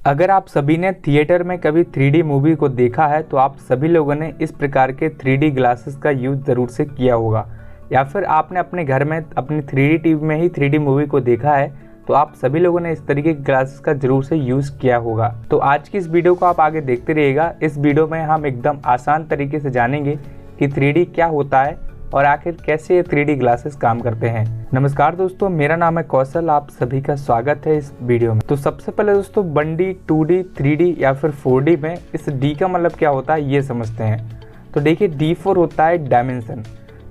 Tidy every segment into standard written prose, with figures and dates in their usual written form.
अगर आप सभी ने थिएटर में कभी 3D मूवी को देखा है तो आप सभी लोगों ने इस प्रकार के 3D ग्लासेस का यूज़ ज़रूर से किया होगा, या फिर आपने अपने घर में अपनी 3D टीवी में ही 3D मूवी को देखा है तो आप सभी लोगों ने इस तरीके के ग्लासेस का ज़रूर से यूज़ किया होगा। तो आज की इस वीडियो को आप आगे देखते रहिएगा। इस वीडियो में हम एकदम आसान तरीके से जानेंगे कि 3D क्या होता है और आखिर कैसे ये 3D ग्लासेस काम करते हैं। नमस्कार दोस्तों, मेरा नाम है कौशल, आप सभी का स्वागत है इस वीडियो में। तो सबसे पहले दोस्तों 1D, 2D, 3D या फिर 4D में इस D का मतलब क्या होता है ये समझते हैं। तो देखिए D4 होता है डायमेंशन।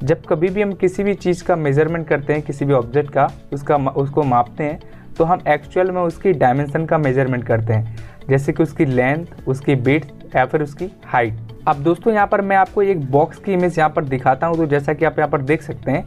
जब कभी भी हम किसी भी चीज़ का मेजरमेंट करते हैं, किसी भी ऑब्जेक्ट का उसको मापते हैं तो हम एक्चुअल में उसकी डायमेंशन का मेजरमेंट करते हैं, जैसे कि उसकी लेंथ, उसकी विड्थ या फिर उसकी हाइट। अब दोस्तों यहाँ पर मैं आपको एक बॉक्स की इमेज यहाँ पर दिखाता हूँ। तो जैसा कि आप यहाँ पर देख सकते हैं,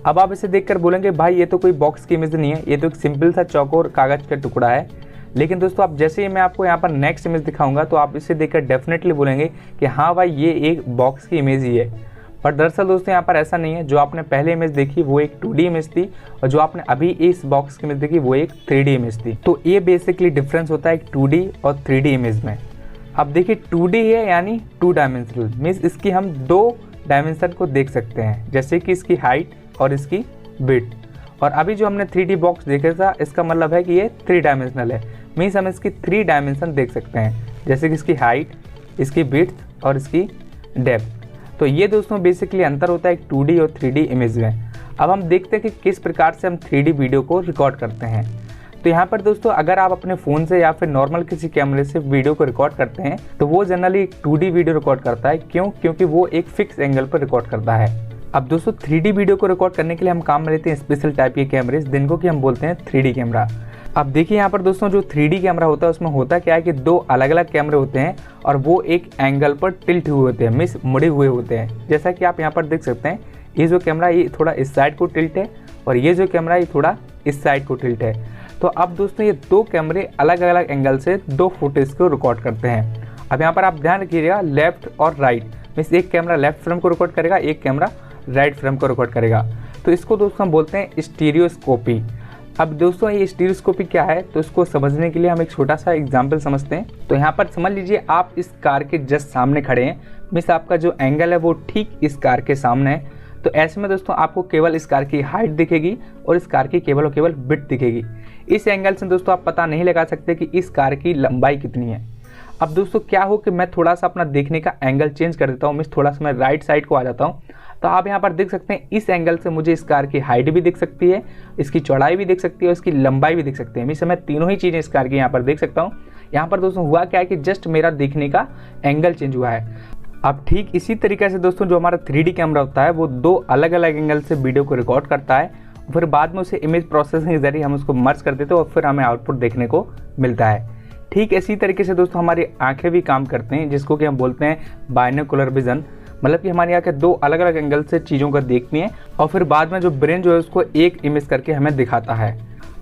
अब आप इसे देखकर बोलेंगे भाई ये तो कोई बॉक्स की इमेज नहीं है, ये तो एक सिंपल सा चौकोर कागज़ का टुकड़ा है। लेकिन दोस्तों आप जैसे ही मैं आपको यहाँ पर नेक्स्ट इमेज दिखाऊंगा तो आप इसे देखकर डेफिनेटली बोलेंगे कि हाँ भाई ये एक बॉक्स की इमेज ही है। पर दरअसल दोस्तों यहाँ पर ऐसा नहीं है। जो आपने पहले इमेज देखी वो एक 2D इमेज थी और जो आपने अभी इस बॉक्स की इमेज देखी वो एक 3D इमेज थी। तो ये बेसिकली डिफरेंस होता है एक 2D और 3D इमेज में। अब देखिए 2D है यानी 2 डायमेंशनल, मीन्स इसकी हम 2 डायमेंशन को देख सकते हैं, जैसे कि इसकी हाइट और इसकी विड्थ। और अभी जो हमने 3D बॉक्स देखा था इसका मतलब है कि ये 3 डायमेंशनल है, मीन्स हम इसकी 3 डायमेंशन देख सकते हैं, जैसे कि इसकी हाइट, इसकी विड्थ और इसकी डेप्थ। तो ये दोस्तों बेसिकली अंतर होता है एक 2D और 3D इमेज में। अब हम देखते हैं कि किस प्रकार से हम 3D वीडियो को रिकॉर्ड करते हैं। तो यहाँ पर दोस्तों अगर आप अपने फ़ोन से या फिर नॉर्मल किसी कैमरे से वीडियो को रिकॉर्ड करते हैं तो वो जनरली 2D वीडियो रिकॉर्ड करता है। क्यों? क्योंकि वो एक फिक्स एंगल पर रिकॉर्ड करता है। अब दोस्तों 3D वीडियो को रिकॉर्ड करने के लिए हम काम में लेते हैं स्पेशल टाइप के कैमरे, जिनको कि हम बोलते हैं 3D कैमरा। अब देखिए यहाँ पर दोस्तों जो 3D कैमरा होता है उसमें होता क्या है कि 2 अलग अलग कैमरे होते हैं और वो एक एंगल पर टिल्ट हुए होते हैं, मीन्स मुड़े हुए होते हैं। जैसा कि आप यहाँ पर देख सकते हैं, ये जो कैमरा ये थोड़ा इस साइड को टिल्ट है और ये जो कैमरा ये थोड़ा इस साइड को टिल्ट है। तो अब दोस्तों ये 2 कैमरे अलग अलग एंगल से 2 फुटेज को रिकॉर्ड करते हैं। अब यहाँ पर आप ध्यान रखिएगा लेफ्ट और राइट, मीन्स एक कैमरा लेफ्ट फ्रेम को रिकॉर्ड करेगा, एक कैमरा राइट फ्रेम को रिकॉर्ड करेगा। तो इसको दोस्तों हम बोलते हैं स्टीरियोस्कोपी। अब दोस्तों ये स्टीरियोस्कोपी क्या है तो इसको समझने के लिए हम एक छोटा सा एग्जांपल समझते हैं। तो यहाँ पर समझ लीजिए आप इस कार के जस्ट सामने खड़े हैं, मीन्स आपका जो एंगल है वो ठीक इस कार के सामने है। तो ऐसे में दोस्तों आपको केवल इस कार की हाइट दिखेगी और इस कार की केवल और केवल विड्थ दिखेगी। इस एंगल से दोस्तों आप पता नहीं लगा सकते कि इस कार की लंबाई कितनी है। अब दोस्तों क्या हो कि मैं थोड़ा सा अपना देखने का एंगल चेंज कर देता हूँ, मीन्स थोड़ा सा मैं राइट साइड को आ जाता हूँ। तो आप यहाँ पर देख सकते हैं इस एंगल से मुझे इस कार की हाइट भी दिख सकती है, इसकी चौड़ाई भी दिख सकती है और इसकी लंबाई भी दिख सकती है। मीन्स मैं तीनों ही चीज़ें इस कार की यहाँ पर देख सकता हूँ। यहाँ पर दोस्तों हुआ क्या है कि जस्ट मेरा देखने का एंगल चेंज हुआ है। अब ठीक इसी तरीके से दोस्तों जो हमारा 3D कैमरा होता है वो 2 अलग अलग एंगल से वीडियो को रिकॉर्ड करता है, फिर बाद में उसे इमेज प्रोसेसिंग के जरिए हम उसको मर्ज कर देते हैं और फिर हमें आउटपुट देखने को मिलता है। ठीक इसी तरीके से दोस्तों हमारी आंखें भी काम करते हैं, जिसको कि हम बोलते हैं बाइनोकुलर विजन। मतलब कि हमारी आंखें 2 अलग अलग एंगल से चीज़ों को देखती हैं और फिर बाद में जो ब्रेन जो है उसको एक इमेज करके हमें दिखाता है।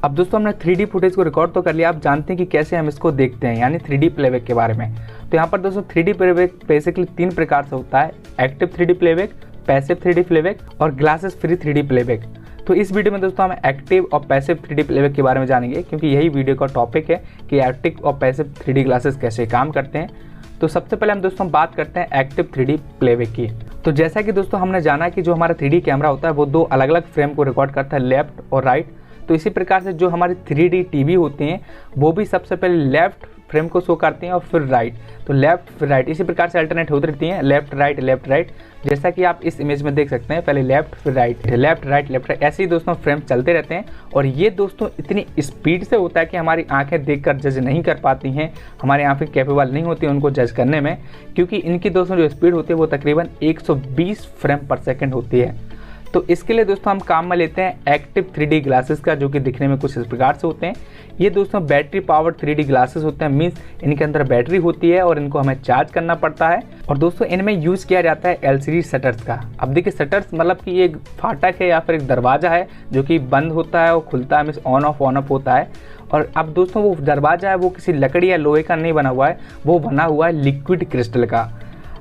अब दोस्तों हमने 3D फुटेज को रिकॉर्ड तो कर लिया, आप जानते हैं कि कैसे हम इसको देखते हैं, यानी 3D प्लेबैक के बारे में। तो यहाँ पर दोस्तों 3D प्लेबैक बेसिकली 3 प्रकार से होता है: active 3D playback, passive 3D playback और ग्लासेस फ्री 3D प्लेबैक। तो इस वीडियो में दोस्तों हम एक्टिव और पैसिव 3D प्लेबैक के बारे में जानेंगे, क्योंकि यही वीडियो का टॉपिक है कि एक्टिव और पैसिव 3D ग्लासेस कैसे काम करते हैं। तो सबसे पहले हम दोस्तों बात करते हैं एक्टिव 3D प्लेबैक की। तो जैसा कि दोस्तों हमने जाना कि जो हमारा 3D कैमरा होता है वो 2 अलग अलग फ्रेम को रिकॉर्ड करता है, लेफ्ट और राइट। तो इसी प्रकार से जो हमारी 3D टीवी होती हैं वो भी सबसे पहले लेफ्ट फ्रेम को शो करती हैं और फिर राइट। तो लेफ्ट फिर राइट, इसी प्रकार से अल्टरनेट होती रहती हैं, लेफ्ट राइट, जैसा कि आप इस इमेज में देख सकते हैं, पहले लेफ्ट फिर राइट, लेफ्ट राइट। ऐसे ही दोस्तों फ्रेम चलते रहते हैं और ये दोस्तों इतनी स्पीड से होता है कि हमारी आंखें देखकर जज नहीं कर पाती हैं, हमारी आंखें कैपेबल नहीं होती उनको जज करने में, क्योंकि इनकी दोस्तों जो स्पीड होती है वो तकरीबन 120 फ्रेम पर सेकेंड होती है। तो इसके लिए दोस्तों हम काम में लेते हैं एक्टिव 3D ग्लासेस का, जो कि दिखने में कुछ इस प्रकार से होते हैं। ये दोस्तों बैटरी पावर्ड 3D ग्लासेस होते हैं, मीन्स इनके अंदर बैटरी होती है और इनको हमें चार्ज करना पड़ता है। और दोस्तों इनमें यूज़ किया जाता है LCD शटर्स का। अब देखिए शटर्स मतलब कि ये एक फाटक है या फिर एक दरवाज़ा है जो कि बंद होता है और खुलता है, मीन्स ऑन ऑफ होता है। और अब दोस्तों वो दरवाज़ा है वो किसी लकड़ी या लोहे का नहीं बना हुआ है, वो बना हुआ है लिक्विड क्रिस्टल का।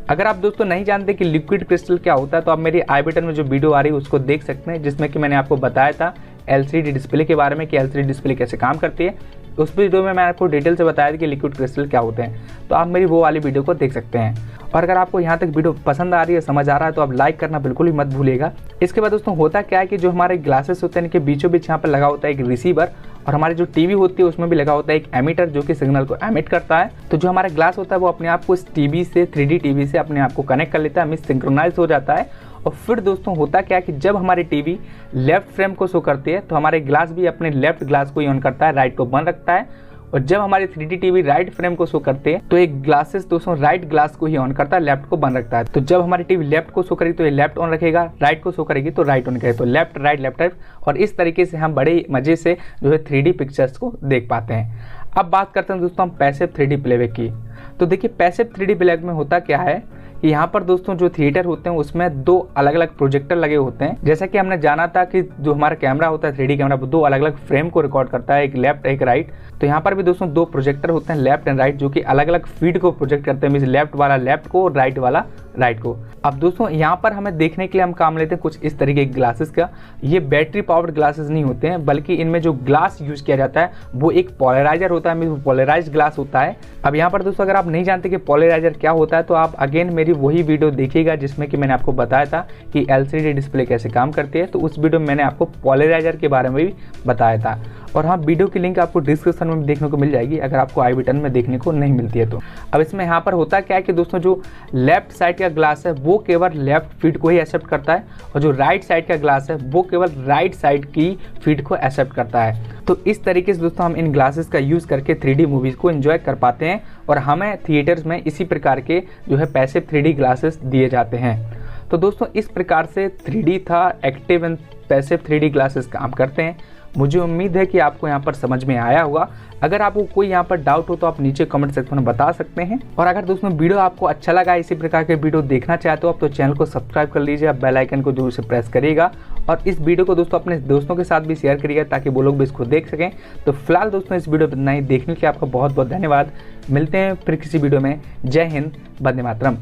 अगर आप दोस्तों नहीं जानते कि लिक्विड क्रिस्टल क्या होता है तो आप मेरी आई बटन में जो वीडियो आ रही है उसको देख सकते हैं, जिसमें कि मैंने आपको बताया था LCD डिस्प्ले के बारे में कि LCD डिस्प्ले कैसे काम करती है। उस वीडियो में मैं आपको डिटेल से बताया था कि लिक्विड क्रिस्टल क्या होते हैं, तो आप मेरी वो वाली वीडियो को देख सकते हैं। और अगर आपको यहाँ तक वीडियो पसंद आ रही है, समझ आ रहा है, तो आप लाइक करना बिल्कुल ही मत भूलिएगा। इसके बाद दोस्तों होता क्या है कि जो हमारे ग्लासेस होते हैं इनके बीचों बीच यहाँ पर लगा होता है एक रिसीवर, और हमारी जो टीवी होती है उसमें भी लगा होता है एक एमीटर जो कि सिग्नल को एमिट करता है। तो जो हमारा ग्लास होता है वो अपने आप को इस टीवी से 3D टीवी से अपने आप को कनेक्ट कर लेता है, हमें सिंक्रोनाइज हो जाता है। और फिर दोस्तों होता क्या है कि जब हमारी टीवी लेफ्ट फ्रेम को शो करती है तो हमारे ग्लास भी अपने लेफ्ट ग्लास को ही ऑन करता है, राइट को बंद रखता है। और जब हमारी 3D टीवी राइट फ्रेम को शो करते हैं तो एक ग्लासेस दोस्तों राइट ग्लास को ही ऑन करता है, लेफ्ट को बंद रखता है। तो जब हमारी टीवी लेफ्ट को शो करेगी तो ये लेफ्ट ऑन रखेगा, राइट को शो करेगी तो राइट ऑन करेगा, तो लेफ्ट राइट लेफ्ट राइट। और इस तरीके से हम बड़े मजे से जो है 3D पिक्चर्स को देख पाते हैं। अब बात करते हैं दोस्तों हम पैसिव 3D प्लेबैक की। तो देखिए पैसिव 3D प्लेबैक में होता क्या है कि यहाँ पर दोस्तों जो थिएटर होते हैं उसमें दो अलग अलग प्रोजेक्टर लगे होते हैं। जैसा कि हमने जाना था कि जो हमारा कैमरा होता है 3D कैमरा वो दो अलग अलग फ्रेम को रिकॉर्ड करता है, एक लेफ्ट एक राइट। तो यहाँ पर भी दोस्तों दो प्रोजेक्टर होते हैं लेफ्ट एंड राइट, जो कि अलग अलग फीड को प्रोजेक्ट करते हैं, मींस लेफ्ट वाला लेफ्ट को और राइट वाला राइट को। अब दोस्तों यहाँ पर हमें देखने के लिए हम काम लेते हैं कुछ इस तरीके के ग्लासेस का। ये बैटरी पावर्ड ग्लासेस नहीं होते हैं, बल्कि इनमें जो ग्लास यूज किया जाता है वो एक पोलराइजर होता है, मींस पोलराइज्ड ग्लास होता है। अब यहाँ पर दोस्तों अगर आप नहीं जानते कि पोलराइजर क्या होता है तो आप अगेन मेरी वही वीडियो देखिएगा जिसमें कि मैंने आपको बताया था कि LCD डिस्प्ले कैसे काम करती है। तो उस वीडियो में मैंने आपको पोलराइजर के बारे में भी बताया था। और हाँ, वीडियो की लिंक आपको डिस्क्रिप्शन में देखने को मिल जाएगी अगर आपको आई बटन में देखने को नहीं मिलती है तो। अब इसमें यहाँ पर होता क्या है कि दोस्तों जो लेफ्ट साइड का ग्लास है वो केवल लेफ्ट फीड को ही एक्सेप्ट करता है, और जो राइट साइड का ग्लास है वो केवल राइट साइड की फीड को एक्सेप्ट करता है। तो इस तरीके से दोस्तों हम इन ग्लासेस का यूज़ करके 3D मूवीज़ को एंजॉय कर पाते हैं, और हमें थिएटर्स में इसी प्रकार के जो है पैसिव 3D ग्लासेस दिए जाते हैं। तो दोस्तों इस प्रकार से 3D था active and passive 3D glasses काम करते हैं। मुझे उम्मीद है कि आपको यहाँ पर समझ में आया होगा। अगर आपको कोई यहाँ पर डाउट हो तो आप नीचे कमेंट सेक्शन में बता सकते हैं। और अगर दोस्तों वीडियो आपको अच्छा लगा, इसी प्रकार के वीडियो देखना चाहते हो आप, तो चैनल को सब्सक्राइब कर लीजिए, आप बेल आइकन को जरूर से प्रेस करिएगा, और इस वीडियो को दोस्तों अपने दोस्तों के साथ भी शेयर करिएगा ताकि वो लोग भी इसको देख सकें। तो फिलहाल दोस्तों इस वीडियो पर इतना ही, देखने के लिए आपका बहुत बहुत धन्यवाद। मिलते हैं फिर किसी वीडियो में। जय हिंद, वंदे मातरम।